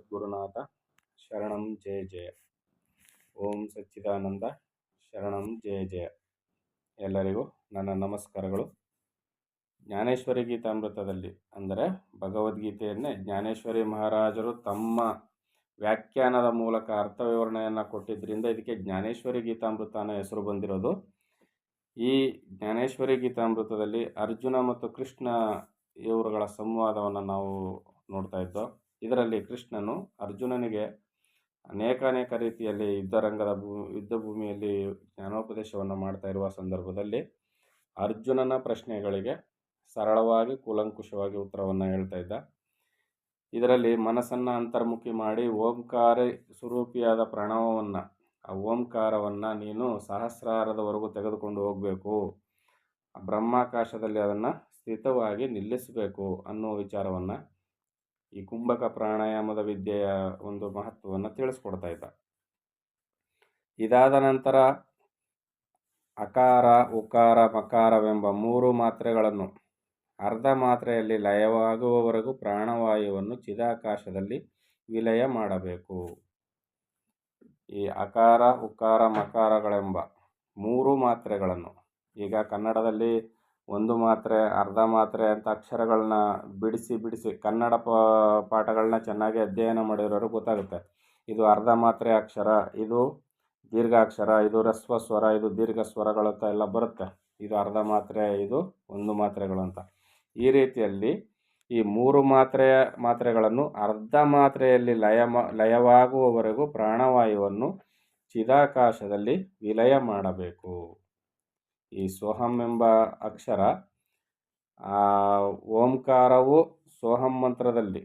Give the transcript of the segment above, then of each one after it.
ಸದ್ಗುರುನಾಥ ಶರಣಂ ಜಯ ಜಯ. ಓಂ ಸಚ್ಚಿದಾನಂದ ಶರಣಂ ಜಯ ಜಯ. ಎಲ್ಲರಿಗೂ ನನ್ನ ನಮಸ್ಕಾರಗಳು. ಜ್ಞಾನೇಶ್ವರಿ ಗೀತಾಮೃತದಲ್ಲಿ ಅಂದರೆ ಭಗವದ್ಗೀತೆಯನ್ನೇ ಜ್ಞಾನೇಶ್ವರಿ ಮಹಾರಾಜರು ತಮ್ಮ ವ್ಯಾಖ್ಯಾನದ ಮೂಲಕ ಅರ್ಥ ವಿವರಣೆಯನ್ನು ಕೊಟ್ಟಿದ್ದರಿಂದ ಇದಕ್ಕೆ ಜ್ಞಾನೇಶ್ವರಿ ಗೀತಾಮೃತ ಅನ್ನೋ ಹೆಸರು ಬಂದಿರೋದು. ಈ ಜ್ಞಾನೇಶ್ವರಿ ಗೀತಾಮೃತದಲ್ಲಿ ಅರ್ಜುನ ಮತ್ತು ಕೃಷ್ಣ ಇವರುಗಳ ಸಂವಾದವನ್ನು ನಾವು ನೋಡ್ತಾ ಇದ್ದೋ. ಇದರಲ್ಲಿ ಕೃಷ್ಣನು ಅರ್ಜುನನಿಗೆ ಅನೇಕ ರೀತಿಯಲ್ಲಿ ಯುದ್ಧ ಭೂಮಿಯಲ್ಲಿ ಜ್ಞಾನೋಪದೇಶವನ್ನು ಮಾಡ್ತಾ ಇರುವ ಸಂದರ್ಭದಲ್ಲಿ ಅರ್ಜುನನ ಪ್ರಶ್ನೆಗಳಿಗೆ ಸರಳವಾಗಿ ಕೂಲಂಕುಷವಾಗಿ ಉತ್ತರವನ್ನು ಹೇಳ್ತಾ ಇದ್ದ. ಇದರಲ್ಲಿ ಮನಸ್ಸನ್ನು ಅಂತರ್ಮುಖಿ ಮಾಡಿ ಓಂಕಾರ ಸ್ವರೂಪಿಯಾದ ಪ್ರಣವವನ್ನು, ಆ ಓಂಕಾರವನ್ನು ನೀನು ಸಹಸ್ರಾರದವರೆಗೂ ತೆಗೆದುಕೊಂಡು ಹೋಗಬೇಕು, ಬ್ರಹ್ಮಾಕಾಶದಲ್ಲಿ ಅದನ್ನು ಸ್ಥಿತವಾಗಿ ನಿಲ್ಲಿಸಬೇಕು ಅನ್ನೋ ವಿಚಾರವನ್ನು, ಈ ಕುಂಭಕ ಪ್ರಾಣಾಯಾಮದ ವಿದ್ಯೆಯ ಒಂದು ಮಹತ್ವವನ್ನು ತಿಳಿಸ್ಕೊಡ್ತಾ ಇದ್ದ. ಇದಾದ ನಂತರ ಅಕಾರ, ಉಕಾರ, ಮಕಾರವೆಂಬ 3 ಮಾತ್ರೆಗಳನ್ನು ಅರ್ಧ ಮಾತ್ರೆಯಲ್ಲಿ ಲಯವಾಗುವವರೆಗೂ ಪ್ರಾಣವಾಯುವನ್ನು ಚಿದಾಕಾಶದಲ್ಲಿ ವಿಲಯ ಮಾಡಬೇಕು. ಈ ಅಕಾರ, ಉಕಾರ, ಮಕಾರಗಳೆಂಬ 3 ಮಾತ್ರೆಗಳನ್ನು, ಈಗ ಕನ್ನಡದಲ್ಲಿ 1 ಮಾತ್ರೆ, ಅರ್ಧ ಮಾತ್ರೆ ಅಂತ ಅಕ್ಷರಗಳನ್ನ ಬಿಡಿಸಿ ಕನ್ನಡ ಪಾಠಗಳನ್ನ ಚೆನ್ನಾಗಿ ಅಧ್ಯಯನ ಮಾಡಿರೋರು ಗೊತ್ತಾಗುತ್ತೆ. ಇದು ಅರ್ಧ ಮಾತ್ರೆ ಅಕ್ಷರ, ಇದು ದೀರ್ಘಾಕ್ಷರ, ಇದು ರಸ್ವ ಸ್ವರ, ಇದು ದೀರ್ಘ ಸ್ವರಗಳು ಅಂತ ಎಲ್ಲ ಬರುತ್ತೆ. ಇದು ಅರ್ಧ ಮಾತ್ರೆ, ಇದು 1 ಮಾತ್ರೆಗಳು ಅಂತ. ಈ ರೀತಿಯಲ್ಲಿ ಈ 3 ಮಾತ್ರೆಗಳನ್ನು ಅರ್ಧ ಮಾತ್ರೆಯಲ್ಲಿ ಲಯವಾಗುವವರೆಗೂ ಪ್ರಾಣವಾಯುವನ್ನು ಚಿದಾಕಾಶದಲ್ಲಿ ವಿಲಯ ಮಾಡಬೇಕು. ಈ ಸೋಹಂ ಎಂಬ ಅಕ್ಷರ, ಓಂಕಾರವು ಸೋಹಂ ಮಂತ್ರದಲ್ಲಿ,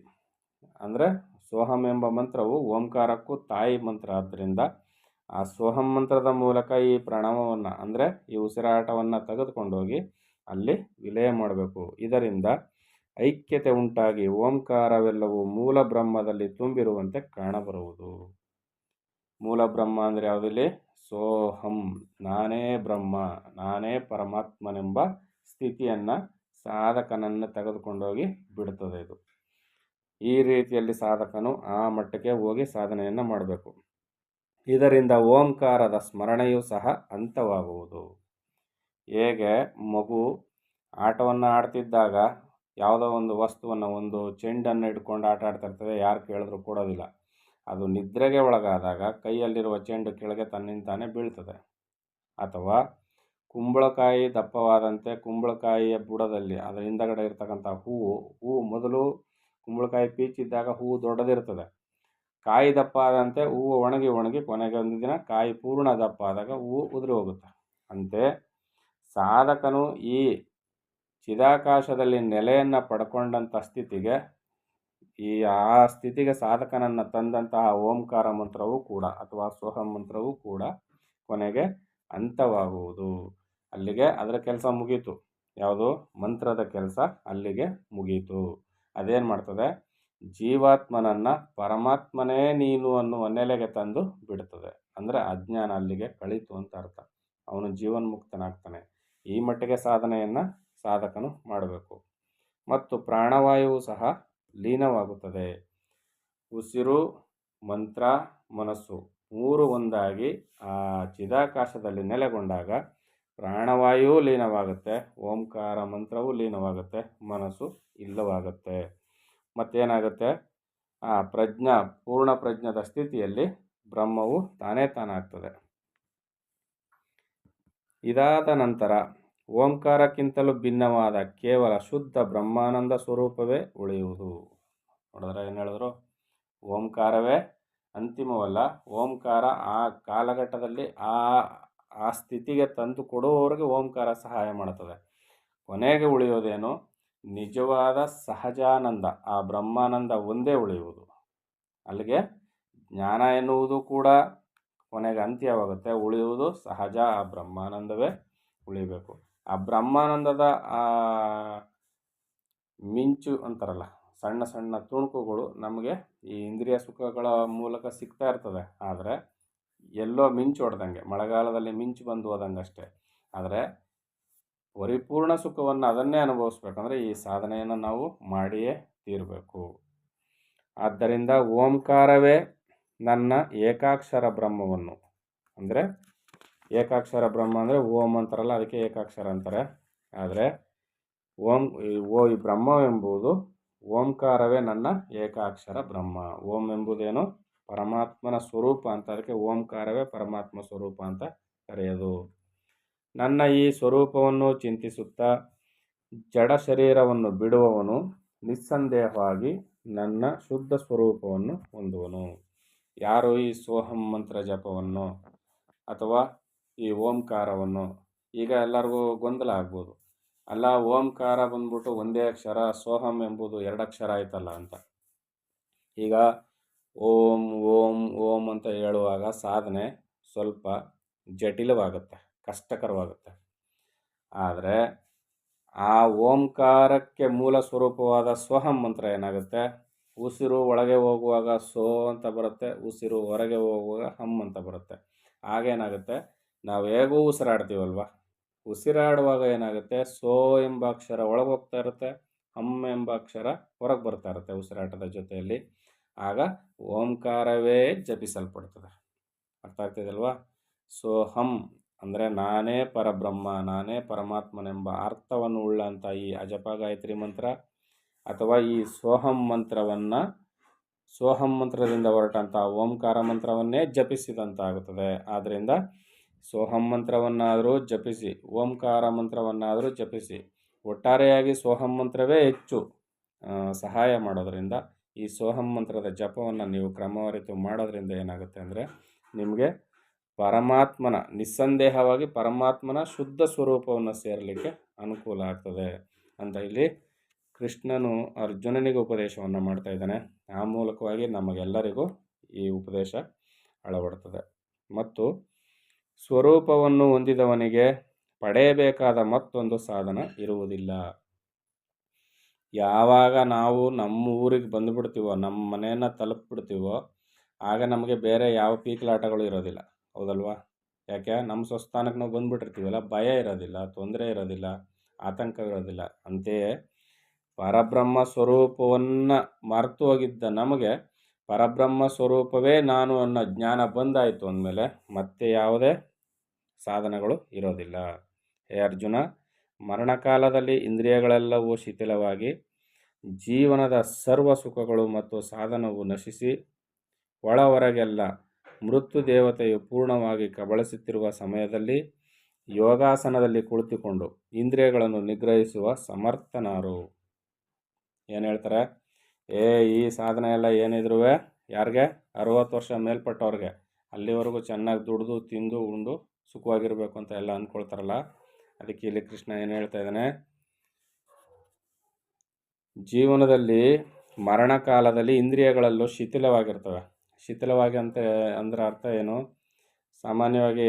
ಅಂದರೆ ಸೋಹಂ ಎಂಬ ಮಂತ್ರವು ಓಂಕಾರಕ್ಕೂ ತಾಯಿ ಮಂತ್ರ. ಆದ್ದರಿಂದ ಆ ಸೋಹಂ ಮಂತ್ರದ ಮೂಲಕ ಈ ಪ್ರಣವವನ್ನು, ಅಂದರೆ ಈ ಉಸಿರಾಟವನ್ನು ತೆಗೆದುಕೊಂಡೋಗಿ ಅಲ್ಲಿ ವಿಲಯ ಮಾಡಬೇಕು. ಇದರಿಂದ ಐಕ್ಯತೆ ಉಂಟಾಗಿ ಓಂಕಾರವೆಲ್ಲವೂ ಮೂಲ ಬ್ರಹ್ಮದಲ್ಲಿ ತುಂಬಿರುವಂತೆ ಕಾಣಬರುವುದು. ಮೂಲ ಬ್ರಹ್ಮ ಅಂದರೆ ಯಾವುದಿಲ್ಲಿ? ಸೋಹಂ, ನಾನೇ ಬ್ರಹ್ಮ, ನಾನೇ ಪರಮಾತ್ಮನೆಂಬ ಸ್ಥಿತಿಯನ್ನು ಸಾಧಕನನ್ನು ತೆಗೆದುಕೊಂಡೋಗಿ ಬಿಡುತ್ತದೆ ಇದು. ಈ ರೀತಿಯಲ್ಲಿ ಸಾಧಕನು ಆ ಮಟ್ಟಕ್ಕೆ ಹೋಗಿ ಸಾಧನೆಯನ್ನು ಮಾಡಬೇಕು. ಇದರಿಂದ ಓಂಕಾರದ ಸ್ಮರಣೆಯೂ ಸಹ ಅಂತವಾಗುವುದು. ಹೇಗೆ ಮಗು ಆಟವನ್ನು ಆಡ್ತಿದ್ದಾಗ ಯಾವುದೋ ಒಂದು ವಸ್ತುವನ್ನು, ಒಂದು ಚೆಂಡನ್ನು ಇಟ್ಕೊಂಡು ಆಟ ಆಡ್ತಾ ಇರ್ತದೆ, ಯಾರು ಕೇಳಿದ್ರು ಕೊಡೋದಿಲ್ಲ. ಅದು ನಿದ್ರೆಗೆ ಒಳಗಾದಾಗ ಕೈಯಲ್ಲಿರುವ ಚೆಂಡು ಕೆಳಗೆ ತನ್ನಿಂತಾನೇ ಬೀಳ್ತದೆ. ಅಥವಾ ಕುಂಬಳಕಾಯಿ ದಪ್ಪವಾದಂತೆ ಕುಂಬಳಕಾಯಿಯ ಬುಡದಲ್ಲಿ ಅದರ ಹಿಂದಗಡೆ ಇರ್ತಕ್ಕಂಥ ಹೂವು ಮೊದಲು ಕುಂಬಳಕಾಯಿ ಪೀಚಿದ್ದಾಗ ಹೂವು ದೊಡ್ಡದಿರ್ತದೆ. ಕಾಯಿ ದಪ್ಪ ಆದಂತೆ ಹೂವು ಒಣಗಿ ಕೊನೆಗೆ ಒಂದು ದಿನ ಕಾಯಿ ಪೂರ್ಣ ದಪ್ಪ ಆದಾಗ ಹೂವು ಉದುರಿ ಹೋಗುತ್ತೆ. ಅಂತೆ ಸಾಧಕನು ಈ ಚಿದಾಕಾಶದಲ್ಲಿ ನೆಲೆಯನ್ನು ಪಡ್ಕೊಂಡಂಥ ಸ್ಥಿತಿಗೆ, ಆ ಸ್ಥಿತಿಗೆ ಸಾಧಕನನ್ನು ತಂದಂತಹ ಓಂಕಾರ ಮಂತ್ರವೂ ಕೂಡ ಅಥವಾ ಸೋಹಂ ಮಂತ್ರವೂ ಕೂಡ ಕೊನೆಗೆ ಅಂತವಾಗುವುದು. ಅಲ್ಲಿಗೆ ಅದರ ಕೆಲಸ ಮುಗೀತು. ಯಾವುದು? ಮಂತ್ರದ ಕೆಲಸ ಅಲ್ಲಿಗೆ ಮುಗೀತು. ಅದೇನು ಮಾಡ್ತದೆ? ಜೀವಾತ್ಮನನ್ನು ಪರಮಾತ್ಮನೇ ನೀನು ಅನ್ನುವ ನೆಲೆಗೆ ತಂದು ಬಿಡ್ತದೆ. ಅಂದರೆ ಅಜ್ಞಾನ ಅಲ್ಲಿಗೆ ಕಳೀತು ಅಂತ ಅರ್ಥ. ಅವನು ಜೀವನ್ಮುಕ್ತನಾಗ್ತಾನೆ. ಈ ಮಟ್ಟಿಗೆ ಸಾಧನೆಯನ್ನು ಸಾಧಕನು ಮಾಡಬೇಕು. ಮತ್ತು ಪ್ರಾಣವಾಯುವು ಸಹ ಲೀನವಾಗುತ್ತದೆ. ಉಸಿರು, ಮಂತ್ರ, ಮನಸ್ಸು 3 ಒಂದಾಗಿ ಆ ಚಿದಾಕಾಶದಲ್ಲಿ ನೆಲೆಗೊಂಡಾಗ ಪ್ರಾಣವಾಯುವು ಲೀನವಾಗುತ್ತೆ, ಓಂಕಾರ ಮಂತ್ರವು ಲೀನವಾಗುತ್ತೆ, ಮನಸ್ಸು ಇಲ್ಲವಾಗುತ್ತೆ. ಮತ್ತೇನಾಗುತ್ತೆ? ಆ ಪೂರ್ಣ ಪ್ರಜ್ಞದ ಸ್ಥಿತಿಯಲ್ಲಿ ಬ್ರಹ್ಮವು ತಾನಾಗ್ತದೆ. ಇದಾದ ನಂತರ ಓಂಕಾರಕ್ಕಿಂತಲೂ ಭಿನ್ನವಾದ ಕೇವಲ ಶುದ್ಧ ಬ್ರಹ್ಮಾನಂದ ಸ್ವರೂಪವೇ ಉಳಿಯುವುದು. ನೋಡಿದ್ರೆ ಏನು ಹೇಳಿದ್ರು? ಓಂಕಾರವೇ ಅಂತಿಮವಲ್ಲ. ಓಂಕಾರ ಆ ಕಾಲಘಟ್ಟದಲ್ಲಿ ಆ ಸ್ಥಿತಿಗೆ ತಂದು ಕೊಡುವವರೆಗೆ ಓಂಕಾರ ಸಹಾಯ ಮಾಡುತ್ತದೆ. ಕೊನೆಗೆ ಉಳಿಯೋದೇನು? ನಿಜವಾದ ಸಹಜಾನಂದ, ಆ ಬ್ರಹ್ಮಾನಂದ ಒಂದೇ ಉಳಿಯುವುದು. ಅಲ್ಲಿಗೆ ಜ್ಞಾನ ಎನ್ನುವುದು ಕೂಡ ಕೊನೆಗೆ ಅಂತ್ಯವಾಗುತ್ತೆ. ಉಳಿಯುವುದು ಸಹಜ ಆ ಬ್ರಹ್ಮಾನಂದವೇ ಉಳಿಬೇಕು. ಆ ಬ್ರಹ್ಮಾನಂದದ ಆ ಮಿಂಚು ಅಂತಾರಲ್ಲ, ಸಣ್ಣ ಸಣ್ಣ ತುಣುಕುಗಳು ನಮಗೆ ಈ ಇಂದ್ರಿಯ ಸುಖಗಳ ಮೂಲಕ ಸಿಗ್ತಾ ಇರ್ತದೆ. ಆದರೆ ಎಲ್ಲೋ ಮಿಂಚು ಹೊಡೆದಂಗೆ, ಮಳೆಗಾಲದಲ್ಲಿ ಮಿಂಚು ಬಂದು ಹೋದಂಗೆ ಅಷ್ಟೇ. ಆದರೆ ಪರಿಪೂರ್ಣ ಸುಖವನ್ನು ಅದನ್ನೇ ಅನುಭವಿಸ್ಬೇಕಂದ್ರೆ ಈ ಸಾಧನೆಯನ್ನು ನಾವು ಮಾಡಿಯೇ ತೀರಬೇಕು. ಆದ್ದರಿಂದ ಓಂಕಾರವೇ ನನ್ನ ಏಕಾಕ್ಷರ ಬ್ರಹ್ಮವನ್ನು, ಅಂದರೆ ಏಕಾಕ್ಷರ ಬ್ರಹ್ಮ ಅಂದರೆ ಓಂ ಅಂತಾರಲ್ಲ, ಅದಕ್ಕೆ ಏಕಾಕ್ಷರ ಅಂತಾರೆ. ಆದರೆ ಈ ಬ್ರಹ್ಮವೆಂಬುದು ಓಂಕಾರವೇ ನನ್ನ ಏಕಾಕ್ಷರ ಬ್ರಹ್ಮ. ಓಂ ಎಂಬುದೇನು ಪರಮಾತ್ಮನ ಸ್ವರೂಪ ಅಂತ, ಅದಕ್ಕೆ ಓಂಕಾರವೇ ಪರಮಾತ್ಮ ಸ್ವರೂಪ ಅಂತ ಕರೆಯೋದು. ನನ್ನ ಈ ಸ್ವರೂಪವನ್ನು ಚಿಂತಿಸುತ್ತಾ ಜಡ ಶರೀರವನ್ನು ಬಿಡುವವನು ನಿಸ್ಸಂದೇಹವಾಗಿ ನನ್ನ ಶುದ್ಧ ಸ್ವರೂಪವನ್ನು ಹೊಂದುವನು. ಯಾರು ಈ ಸೋಹಂ ಮಂತ್ರ ಜಪವನ್ನು ಅಥವಾ ಈ ಓಂಕಾರವನ್ನು, ಈಗ ಎಲ್ಲರಿಗೂ ಗೊಂದಲ ಆಗ್ಬೋದು, ಅಲ್ಲ ಓಂಕಾರ ಬಂದ್ಬಿಟ್ಟು ಒಂದೇ ಅಕ್ಷರ, ಸೋಹಂ ಎಂಬುದು 2 ಅಕ್ಷರ ಆಯ್ತಲ್ಲ ಅಂತ. ಈಗ ಓಂ ಓಂ ಓಂ ಅಂತ ಹೇಳುವಾಗ ಸಾಧನೆ ಸ್ವಲ್ಪ ಜಟಿಲವಾಗುತ್ತೆ, ಕಷ್ಟಕರವಾಗುತ್ತೆ. ಆದರೆ ಆ ಓಂಕಾರಕ್ಕೆ ಮೂಲ ಸ್ವರೂಪವಾದ ಸೋಹಂ ಮಂತ್ರ ಏನಾಗುತ್ತೆ, ಉಸಿರು ಒಳಗೆ ಹೋಗುವಾಗ ಸೋ ಅಂತ ಬರುತ್ತೆ, ಉಸಿರು ಹೊರಗೆ ಹೋಗುವಾಗ ಹಮ್ ಅಂತ ಬರುತ್ತೆ. ಆಗೇನಾಗುತ್ತೆ, ನಾವು ಹೇಗೂ ಉಸಿರಾಡ್ತೀವಲ್ವ, ಉಸಿರಾಡುವಾಗ ಏನಾಗುತ್ತೆ, ಸೋ ಎಂಬ ಅಕ್ಷರ ಒಳಗೆ ಹೋಗ್ತಾ ಇರುತ್ತೆ, ಹಮ್ ಎಂಬ ಅಕ್ಷರ ಹೊರಗೆ ಬರ್ತಾ ಇರುತ್ತೆ ಉಸಿರಾಟದ ಜೊತೆಯಲ್ಲಿ. ಆಗ ಓಂಕಾರವೇ ಜಪಿಸಲ್ಪಡ್ತದೆ. ಅರ್ಥ ಆಗ್ತಿದೆಯಲ್ವಾ? ಸೋಹಂ ಅಂದರೆ ನಾನೇ ಪರಬ್ರಹ್ಮ, ನಾನೇ ಪರಮಾತ್ಮನೆಂಬ ಅರ್ಥವನ್ನು ಉಳ್ಳಂಥ ಈ ಅಜಪ ಗಾಯತ್ರಿ ಮಂತ್ರ ಅಥವಾ ಈ ಸೋಹಂ ಮಂತ್ರವನ್ನು, ಸೋಹಂ ಮಂತ್ರದಿಂದ ಹೊರಟಂಥ ಓಂಕಾರ ಮಂತ್ರವನ್ನೇ ಜಪಿಸಿದಂತಾಗುತ್ತದೆ. ಆದ್ದರಿಂದ ಸೋಹಂ ಮಂತ್ರವನ್ನಾದರೂ ಜಪಿಸಿ, ಓಂಕಾರ ಮಂತ್ರವನ್ನಾದರೂ ಜಪಿಸಿ. ಒಟ್ಟಾರೆಯಾಗಿ ಸೋಹಂ ಮಂತ್ರವೇ ಹೆಚ್ಚು ಸಹಾಯ ಮಾಡೋದರಿಂದ ಈ ಸೋಹಂ ಮಂತ್ರದ ಜಪವನ್ನು ನೀವು ಕ್ರಮವರಿತು ಮಾಡೋದ್ರಿಂದ ಏನಾಗುತ್ತೆ ಅಂದರೆ ನಿಮಗೆ ಪರಮಾತ್ಮನ, ನಿಸ್ಸಂದೇಹವಾಗಿ ಪರಮಾತ್ಮನ ಶುದ್ಧ ಸ್ವರೂಪವನ್ನು ಸೇರಲಿಕ್ಕೆ ಅನುಕೂಲ ಆಗ್ತದೆ ಅಂತ ಇಲ್ಲಿ ಕೃಷ್ಣನು ಅರ್ಜುನನಿಗೆ ಉಪದೇಶವನ್ನು ಮಾಡ್ತಾ ಇದ್ದಾನೆ. ಆ ಮೂಲಕವಾಗಿ ನಮಗೆಲ್ಲರಿಗೂ ಈ ಉಪದೇಶ ಅಳವಡ್ತದೆ. ಮತ್ತು ಸ್ವರೂಪವನ್ನು ಹೊಂದಿದವನಿಗೆ ಪಡೆಯಬೇಕಾದ ಮತ್ತೊಂದು ಸಾಧನ ಇರುವುದಿಲ್ಲ. ಯಾವಾಗ ನಾವು ನಮ್ಮ ಊರಿಗೆ ಬಂದುಬಿಡ್ತೀವೋ, ನಮ್ಮ ಮನೆಯನ್ನು ತಲುಪಿಬಿಡ್ತೀವೋ, ಆಗ ನಮಗೆ ಬೇರೆ ಯಾವ ಪೀಕಲಾಟಗಳು ಇರೋದಿಲ್ಲ. ಹೌದಲ್ವಾ? ಯಾಕೆ? ನಮ್ಮ ಸ್ವಸ್ಥಾನಕ್ಕೆ ನಾವು ಬಂದುಬಿಟ್ಟಿರ್ತೀವಲ್ಲ, ಭಯ ಇರೋದಿಲ್ಲ, ತೊಂದರೆ ಇರೋದಿಲ್ಲ, ಆತಂಕ ಇರೋದಿಲ್ಲ. ಅಂತೆಯೇ ಪರಬ್ರಹ್ಮ ಸ್ವರೂಪವನ್ನು ಮರೆತು ಹೋಗಿದ್ದ ನಮಗೆ ಪರಬ್ರಹ್ಮ ಸ್ವರೂಪವೇ ನಾನು ಅನ್ನೋ ಜ್ಞಾನ ಬಂದಾಯಿತು ಅಂದಮೇಲೆ ಮತ್ತೆ ಯಾವುದೇ ಸಾಧನಗಳು ಇರೋದಿಲ್ಲ. ಹೇ ಅರ್ಜುನ, ಮರಣಕಾಲದಲ್ಲಿ ಇಂದ್ರಿಯಗಳೆಲ್ಲವೂ ಶಿಥಿಲವಾಗಿ ಜೀವನದ ಸರ್ವ ಸುಖಗಳು ಮತ್ತು ಸಾಧನವು ನಶಿಸಿ ಒಳ ಹೊರಗೆಲ್ಲ ಮೃತ್ಯು ದೇವತೆಯು ಪೂರ್ಣವಾಗಿ ಕಬಳಿಸುತ್ತಿರುವ ಸಮಯದಲ್ಲಿ ಯೋಗಾಸನದಲ್ಲಿ ಕುಳಿತುಕೊಂಡು ಇಂದ್ರಿಯಗಳನ್ನು ನಿಗ್ರಹಿಸುವ ಸಮರ್ಥನಾರು. ಏನು ಹೇಳ್ತಾರೆ? ಈ ಸಾಧನೆ ಎಲ್ಲ ಏನಿದ್ರು ಯಾರಿಗೆ? 60 ವರ್ಷ ಮೇಲ್ಪಟ್ಟವ್ರಿಗೆ. ಅಲ್ಲಿವರೆಗೂ ಚೆನ್ನಾಗಿ ದುಡಿದು ತಿಂದು ಉಂಡು ಸುಖವಾಗಿರಬೇಕು ಅಂತ ಎಲ್ಲ ಅಂದ್ಕೊಳ್ತಾರಲ್ಲ. ಅದಕ್ಕೆ ಇಲ್ಲಿ ಕೃಷ್ಣ ಏನು ಹೇಳ್ತಾ ಇದ್ದಾನೆ, ಜೀವನದಲ್ಲಿ ಮರಣಕಾಲದಲ್ಲಿ ಇಂದ್ರಿಯಗಳೆಲ್ಲೂ ಶಿಥಿಲವಾಗಿರ್ತವೆ. ಶಿಥಿಲವಾಗಿ ಅಂದ್ರೆ ಅರ್ಥ ಏನು? ಸಾಮಾನ್ಯವಾಗಿ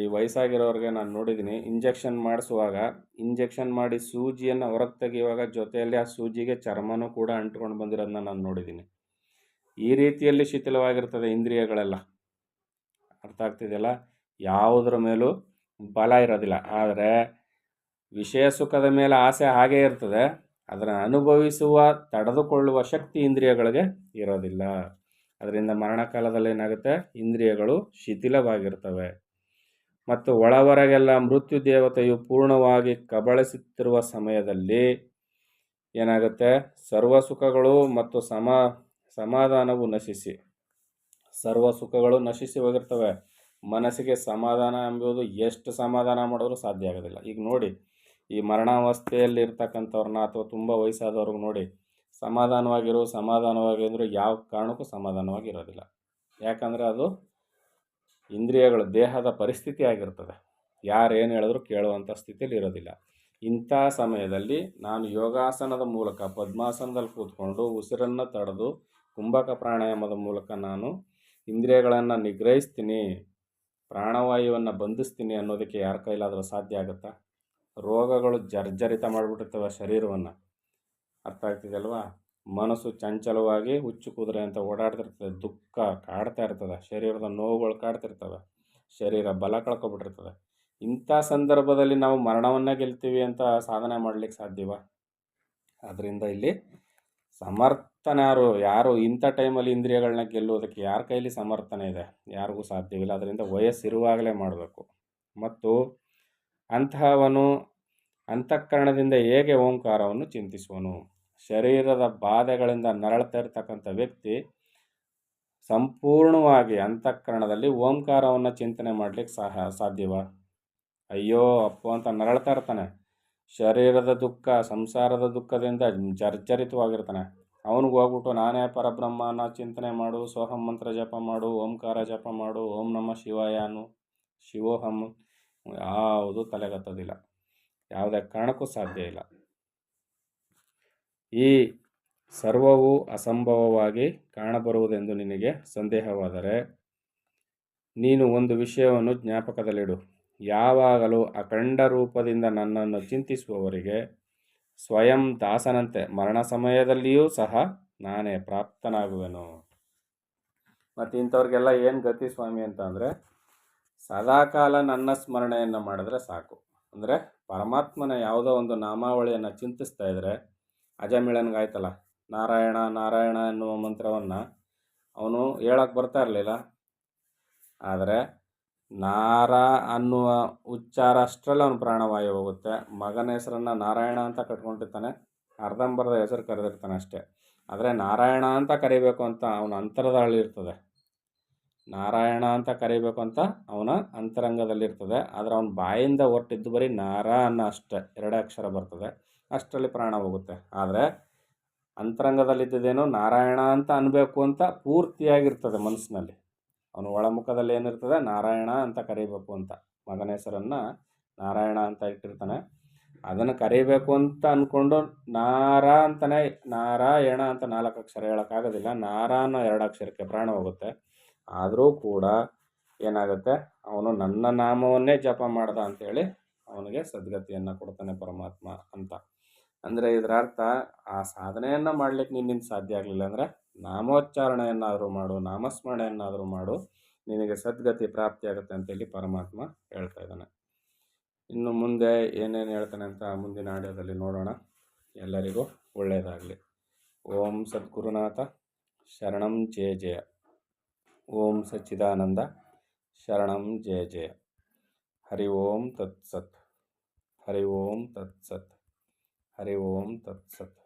ಈ ವಯಸ್ಸಾಗಿರೋರಿಗೆ ನಾನು ನೋಡಿದ್ದೀನಿ, ಇಂಜೆಕ್ಷನ್ ಮಾಡಿಸುವಾಗ, ಇಂಜೆಕ್ಷನ್ ಮಾಡಿ ಸೂಜಿಯನ್ನು ಹೊರಗೆ ತೆಗೆಯುವಾಗ ಜೊತೆಯಲ್ಲಿ ಆ ಸೂಜಿಗೆ ಚರ್ಮನೂ ಕೂಡ ಅಂಟ್ಕೊಂಡು ಬಂದಿರೋದನ್ನ ನಾನು ನೋಡಿದ್ದೀನಿ. ಈ ರೀತಿಯಲ್ಲಿ ಶಿಥಿಲವಾಗಿರ್ತದೆ ಇಂದ್ರಿಯಗಳೆಲ್ಲ. ಅರ್ಥ ಆಗ್ತಿದೆಯಲ್ಲ? ಯಾವುದರ ಮೇಲೂ ಬಲ ಇರೋದಿಲ್ಲ. ಆದರೆ ವಿಷಯ ಸುಖದ ಮೇಲೆ ಆಸೆ ಹಾಗೇ ಇರ್ತದೆ, ಅದನ್ನು ಅನುಭವಿಸುವ, ತಡೆದುಕೊಳ್ಳುವ ಶಕ್ತಿ ಇಂದ್ರಿಯಗಳಿಗೆ ಇರೋದಿಲ್ಲ. ಅದರಿಂದ ಮರಣಕಾಲದಲ್ಲಿ ಏನಾಗುತ್ತೆ, ಇಂದ್ರಿಯಗಳು ಶಿಥಿಲವಾಗಿರ್ತವೆ. ಮತ್ತು ಒಳವರೆಗೆಲ್ಲ ಮೃತ್ಯು ದೇವತೆಯು ಪೂರ್ಣವಾಗಿ ಕಬಳಿಸುತ್ತಿರುವ ಸಮಯದಲ್ಲಿ ಏನಾಗುತ್ತೆ, ಸರ್ವ ಸುಖಗಳು ಮತ್ತು ಸಮಾಧಾನವು ನಶಿಸಿ, ಸರ್ವ ಸುಖಗಳು ನಶಿಸಿ ಹೋಗಿರ್ತವೆ. ಮನಸ್ಸಿಗೆ ಸಮಾಧಾನ ಎಂಬುದು ಎಷ್ಟು ಸಮಾಧಾನ ಮಾಡಿದ್ರೂ ಸಾಧ್ಯ ಆಗೋದಿಲ್ಲ. ಈಗ ನೋಡಿ, ಈ ಮರಣಾವಸ್ಥೆಯಲ್ಲಿ ಇರ್ತಕ್ಕಂಥವ್ರನ್ನ ಅಥವಾ ತುಂಬ ವಯಸ್ಸಾದವ್ರಿಗೆ ನೋಡಿ, ಸಮಾಧಾನವಾಗಿದ್ರು ಯಾವ ಕಾರಣಕ್ಕೂ ಸಮಾಧಾನವಾಗಿರೋದಿಲ್ಲ. ಯಾಕಂದರೆ ಅದು ಇಂದ್ರಿಯಗಳು, ದೇಹದ ಪರಿಸ್ಥಿತಿ ಆಗಿರ್ತದೆ. ಯಾರೇನು ಹೇಳಿದ್ರು ಕೇಳುವಂಥ ಸ್ಥಿತಿಯಲ್ಲಿ ಇರೋದಿಲ್ಲ. ಇಂಥ ಸಮಯದಲ್ಲಿ ನಾನು ಯೋಗಾಸನದ ಮೂಲಕ ಪದ್ಮಾಸನದಲ್ಲಿ ಕೂತ್ಕೊಂಡು ಉಸಿರನ್ನು ತಡೆದು ಕುಂಭಕ ಪ್ರಾಣಾಯಾಮದ ಮೂಲಕ ನಾನು ಇಂದ್ರಿಯಗಳನ್ನು ನಿಗ್ರಹಿಸ್ತೀನಿ, ಪ್ರಾಣವಾಯುವನ್ನು ಬಂಧಿಸ್ತೀನಿ ಅನ್ನೋದಕ್ಕೆ ಯಾರ ಕೈಲಾದರೂ ಸಾಧ್ಯ ಆಗುತ್ತಾ? ರೋಗಗಳು ಜರ್ಜರಿತ ಮಾಡಿಬಿಟ್ಟಿರ್ತವೆ ಶರೀರವನ್ನು. ಅರ್ಥ ಆಗ್ತಿದೆಯಲ್ವಾ? ಮನಸ್ಸು ಚಂಚಲವಾಗಿ ಹುಚ್ಚು ಕುದುರೆ ಅಂತ ಓಡಾಡ್ತಿರ್ತದೆ, ದುಃಖ ಕಾಡ್ತಾ ಇರ್ತದೆ, ಶರೀರದ ನೋವುಗಳು ಕಾಡ್ತಿರ್ತವೆ, ಶರೀರ ಬಲ ಕಳ್ಕೊಬಿಟ್ಟಿರ್ತದೆ. ಇಂಥ ಸಂದರ್ಭದಲ್ಲಿ ನಾವು ಮರಣವನ್ನೇ ಗೆಲ್ತೀವಿ ಅಂತ ಸಾಧನೆ ಮಾಡಲಿಕ್ಕೆ ಸಾಧ್ಯವಾ? ಅದರಿಂದ ಇಲ್ಲಿ ಸಮರ್ಥನಾರು ಯಾರು ಇಂಥ ಟೈಮಲ್ಲಿ ಇಂದ್ರಿಯಗಳನ್ನ ಗೆಲ್ಲುವುದಕ್ಕೆ ಯಾರ ಕೈಲಿ ಸಮರ್ಥನೆ ಇದೆ? ಯಾರಿಗೂ ಸಾಧ್ಯವಿಲ್ಲ. ಅದರಿಂದ ವಯಸ್ಸಿರುವಾಗಲೇ ಮಾಡಬೇಕು. ಮತ್ತು ಅಂತಹವನು ಅಂತಃಕರಣದಿಂದ ಹೇಗೆ ಓಂಕಾರವನ್ನು ಚಿಂತಿಸುವನು? ಶರೀರದ ಬಾಧೆಗಳಿಂದ ನರಳ್ತಾ ಇರ್ತಕ್ಕಂಥ ವ್ಯಕ್ತಿ ಸಂಪೂರ್ಣವಾಗಿ ಅಂತಃಕರಣದಲ್ಲಿ ಓಂಕಾರವನ್ನು ಚಿಂತನೆ ಮಾಡಲಿಕ್ಕೆ ಸಾಧ್ಯವ? ಅಯ್ಯೋ ಅಪ್ಪು ಅಂತ ನರಳ್ತಾ ಇರ್ತಾನೆ. ಶರೀರದ ದುಃಖ, ಸಂಸಾರದ ದುಃಖದಿಂದ ಜರ್ಜರಿತವಾಗಿರ್ತಾನೆ. ಅವನಿಗೆ ಹೋಗ್ಬಿಟ್ಟು ನಾನೇ ಪರಬ್ರಹ್ಮನ ಚಿಂತನೆ ಮಾಡು, ಸೋಹಂ ಮಂತ್ರ ಜಪ ಮಾಡು, ಓಂಕಾರ ಜಪ ಮಾಡು, ಓಂ ನಮಃ ಶಿವಾಯ ಅನ್ನು, ಶಿವೋಹಂ, ಯಾವುದೂ ತಲೆಗತ್ತೋದಿಲ್ಲ. ಯಾವುದೇ ಕಾರಣಕ್ಕೂ ಸಾಧ್ಯ ಇಲ್ಲ. ಈ ಸರ್ವವೂ ಅಸಂಭವವಾಗಿ ಕಾಣಬರುವುದೆಂದು ನಿನಗೆ ಸಂದೇಹವಾದರೆ ನೀನು ಒಂದು ವಿಷಯವನ್ನು ಜ್ಞಾಪಕದಲ್ಲಿಡು. ಯಾವಾಗಲೂ ಅಖಂಡ ರೂಪದಿಂದ ನನ್ನನ್ನು ಚಿಂತಿಸುವವರಿಗೆ ಸ್ವಯಂ ದಾಸನಂತೆ ಮರಣ ಸಮಯದಲ್ಲಿಯೂ ಸಹ ನಾನೇ ಪ್ರಾಪ್ತನಾಗುವೆನು. ಮತ್ತು ಇಂಥವ್ರಿಗೆಲ್ಲ ಏನು ಗತಿ ಸ್ವಾಮಿ ಅಂತ ಅಂದರೆ, ಸದಾಕಾಲ ನನ್ನ ಸ್ಮರಣೆಯನ್ನು ಮಾಡಿದ್ರೆ ಸಾಕು. ಅಂದರೆ ಪರಮಾತ್ಮನ ಯಾವುದೋ ಒಂದು ನಾಮಾವಳಿಯನ್ನು ಚಿಂತಿಸ್ತಾ ಇದ್ದರೆ, ಅಜಮಿಳನ್ಗಾಯ್ತಲ್ಲ, ನಾರಾಯಣ ನಾರಾಯಣ ಎನ್ನುವ ಮಂತ್ರವನ್ನು ಅವನು ಹೇಳಕ್ಕೆ ಬರ್ತಾ ಇರಲಿಲ್ಲ. ಆದರೆ ನಾರ ಅನ್ನುವ ಉಚ್ಚಾರ ಅಷ್ಟರಲ್ಲಿ ಅವನು ಪ್ರಾಣವಾಯು ಹೋಗುತ್ತೆ. ಮಗನ ಹೆಸರನ್ನು ನಾರಾಯಣ ಅಂತ ಕಟ್ಕೊಂಡಿರ್ತಾನೆ, ಅರ್ಧಂಬರ್ಧ ಹೆಸರು ಕರೆದಿರ್ತಾನೆ ಅಷ್ಟೇ. ಆದರೆ ನಾರಾಯಣ ಅಂತ ಕರಿಬೇಕು ಅಂತ ಅವನ ಅಂತರದಲ್ಲಿರ್ತದೆ. ನಾರಾಯಣ ಅಂತ ಕರಿಬೇಕು ಅಂತ ಅವನ ಅಂತರಂಗದಲ್ಲಿರ್ತದೆ. ಆದರೆ ಅವನ ಬಾಯಿಂದ ಹೊರಟಿದ್ದು ಬರೀ ನಾರ ಅನ್ನೋ ಅಷ್ಟೇ, 2 ಅಕ್ಷರ ಬರ್ತದೆ, ಅಷ್ಟರಲ್ಲಿ ಪ್ರಾಣ ಹೋಗುತ್ತೆ. ಆದರೆ ಅಂತರಂಗದಲ್ಲಿದ್ದೇನೋ ನಾರಾಯಣ ಅಂತ ಅನ್ಬೇಕು ಅಂತ ಪೂರ್ತಿಯಾಗಿರ್ತದೆ ಮನಸ್ಸಿನಲ್ಲಿ. ಅವನು ಒಳಮುಖದಲ್ಲಿ ಏನಿರ್ತದೆ, ನಾರಾಯಣ ಅಂತ ಕರಿಬೇಕು ಅಂತ. ಮಗನ ಹೆಸರನ್ನು ನಾರಾಯಣ ಅಂತ ಇಟ್ಟಿರ್ತಾನೆ. ಅದನ್ನು ಕರಿಬೇಕು ಅಂತ ಅಂದ್ಕೊಂಡು ನಾರ ಅಂತಲೇ ನಾರಾಯಣ ಅಂತ 4 ಅಕ್ಷರ ಹೇಳೋಕ್ಕಾಗೋದಿಲ್ಲ. ನಾರ ಅನ್ನೋ 2 ಅಕ್ಷರಕ್ಕೆ ಪ್ರಾಣ ಹೋಗುತ್ತೆ. ಆದರೂ ಕೂಡ ಏನಾಗುತ್ತೆ, ಅವನು ನನ್ನ ನಾಮವನ್ನೇ ಜಪ ಮಾಡ್ದ ಅಂಥೇಳಿ ಅವನಿಗೆ ಸದ್ಗತಿಯನ್ನು ಕೊಡ್ತಾನೆ ಪರಮಾತ್ಮ ಅಂತ. ಅಂದರೆ ಇದರ ಅರ್ಥ, ಆ ಸಾಧನೆಯನ್ನು ಮಾಡಲಿಕ್ಕೆ ನಿನ್ನಿಂದ ಸಾಧ್ಯ ಆಗಲಿಲ್ಲ ಅಂದರೆ ನಾಮೋಚ್ಚಾರಣೆಯನ್ನಾದರೂ ಮಾಡು, ನಾಮಸ್ಮರಣೆಯನ್ನಾದರೂ ಮಾಡು, ನಿನಗೆ ಸದ್ಗತಿ ಪ್ರಾಪ್ತಿಯಾಗುತ್ತೆ ಅಂತೇಳಿ ಪರಮಾತ್ಮ ಹೇಳ್ತಾ ಇದ್ದಾನೆ. ಇನ್ನು ಮುಂದೆ ಏನೇನು ಹೇಳ್ತಾನೆ ಅಂತ ಮುಂದಿನ ಆಡಿಯೋದಲ್ಲಿ ನೋಡೋಣ. ಎಲ್ಲರಿಗೂ ಒಳ್ಳೆಯದಾಗಲಿ. ಓಂ ಸದ್ಗುರುನಾಥ ಶರಣಂ ಜಯ ಜಯ. ಓಂ ಸಚ್ಚಿದಾನಂದ ಶರಣಂ ಜಯ ಜಯ. ಹರಿ ಓಂ ತತ್ಸತ್. ಹರಿ ಓಂ ತತ್ಸತ್. ಹರಿ ಓಂ ತತ್ಸತ್.